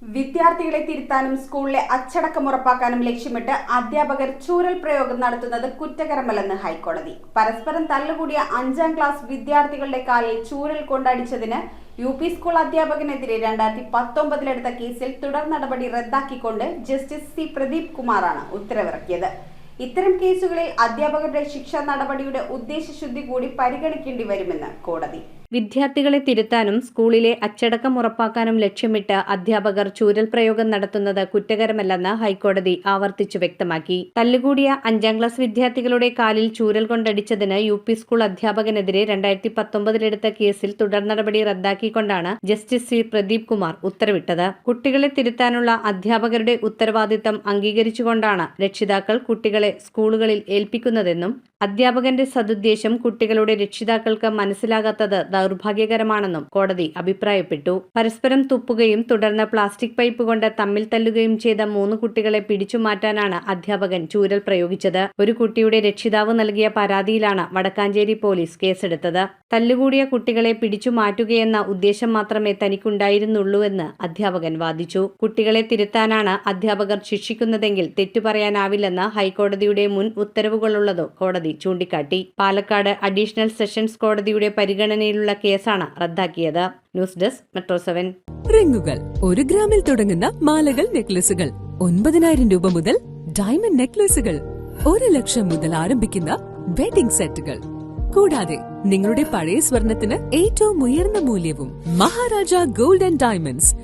വിദ്യാർത്ഥികളെ തിരുത്താനും സ്കൂളിലെ അച്ചടക്കം ഉറപ്പാക്കാനും ലക്ഷ്യമിട്ട് അധ്യാപകർ ചൂരൽ പ്രയോഗം നടത്തുന്നത് കുറ്റകരമല്ലെന്ന് ഹൈക്കോടതി. പരസ്പരം തല്ലുകൂടിയ 5ാം ക്ലാസ് വിദ്യാർത്ഥികളുടെ കാലിൽ ചൂരൽ കൊണ്ടടിച്ചതിന് യു.പി. സ്കൂൾ അധ്യാപകനെതിരെ 2019 കേസിൽ തുടർ നടപടി റദ്ദാക്കിക്കൊണ്ട് ജസ്റ്റിസ് സി പ്രദീപ് കുമാറാണ് ഉത്തരവിറക്കിയത്. ഇത്തരം കേസുകളിൽ അധ്യാപകരുടെ ശിക്ഷാ നടപടിയുടെ ഉദ്ദേശശുദ്ധി കൂടി പരിഗണിക്കേണ്ടി വരുമെന്ന് കോടതി. വിദ്യാർത്ഥികളെ തിരുത്താനും സ്കൂളിലെ അച്ചടക്കം ഉറപ്പാക്കാനും ലക്ഷ്യമിട്ട് അധ്യാപകർ ചൂരൽ പ്രയോഗം നടത്തുന്നത് കുറ്റകരമല്ലെന്ന് ഹൈക്കോടതി ആവർത്തിച്ചു വ്യക്തമാക്കി. തല്ലുകൂടിയ 5ാം ക്ലാസ് വിദ്യാർത്ഥികളുടെ കാലിൽ ചൂരൽ കൊണ്ടടിച്ചതിന് യു.പി. സ്കൂൾ അധ്യാപകനെതിരെ 2019 കേസിൽ തുടർ നടപടി റദ്ദാക്കിക്കൊണ്ടാണ് ജസ്റ്റിസ് സി പ്രദീപ് കുമാർ ഉത്തരവിട്ടത്. കുട്ടികളെ തിരുത്താനുള്ള അധ്യാപകരുടെ ഉത്തരവാദിത്തം അംഗീകരിച്ചുകൊണ്ടാണ് രക്ഷിതാക്കൾ കുട്ടികളെ സ്കൂളുകളിൽ ഏൽപ്പിക്കുന്നതെന്നും അധ്യാപകന്റെ സദുദ്ദേശം കുട്ടികളുടെ രക്ഷിതാക്കൾക്ക് മനസ്സിലാകാത്തത് ദൗർഭാഗ്യകരമാണെന്നും കോടതി അഭിപ്രായപ്പെട്ടു. പരസ്പരം തുപ്പുകയും തുടർന്ന് പ്ലാസ്റ്റിക് പൈപ്പ് കൊണ്ട് തമ്മിൽ തല്ലുകയും ചെയ്ത 3 കുട്ടികളെ പിടിച്ചുമാറ്റാനാണ് അധ്യാപകൻ ചൂരൽ പ്രയോഗിച്ചത്. ഒരു കുട്ടിയുടെ രക്ഷിതാവ് നൽകിയ പരാതിയിലാണ് വടക്കാഞ്ചേരി പോലീസ് കേസെടുത്തത്. തല്ലുകൂടിയ കുട്ടികളെ പിടിച്ചുമാറ്റുകയെന്ന ഉദ്ദേശം മാത്രമേ തനിക്കുണ്ടായിരുന്നുള്ളൂവെന്ന് അധ്യാപകൻ വാദിച്ചു. കുട്ടികളെ തിരുത്താനാണ് അധ്യാപകർ ശിക്ഷിക്കുന്നതെങ്കിൽ തെറ്റു പറയാനാവില്ലെന്ന് ഹൈക്കോടതിയുടെ മുൻ ഉത്തരവുകളുള്ളത് കോടതി ചൂണ്ടിക്കാട്ടി. പാലക്കാട് അഡീഷണൽ സെഷൻസ് കോടതിയുടെ പരിഗണനയിലുള്ള കേസാണ് റദ്ദാക്കിയത്. News desk metro 7. റിങ്ങുകൾ 1 ഗ്രാമിൽ തുടങ്ങുന്ന മാലകൾ, നെക്ലസുകൾ 9,000 രൂപ മുതൽ ഡയമണ്ട് നെക്ലസുകൾ 1 ലക്ഷം മുതൽ ആരംഭിക്കുന്ന വെഡിംഗ് സെറ്റുകൾ. കൂടാതെ നിങ്ങളുടെ പഴയ സ്വർണത്തിന് ഏറ്റവും ഉയർന്ന മൂല്യവും. Maharaja gold and diamonds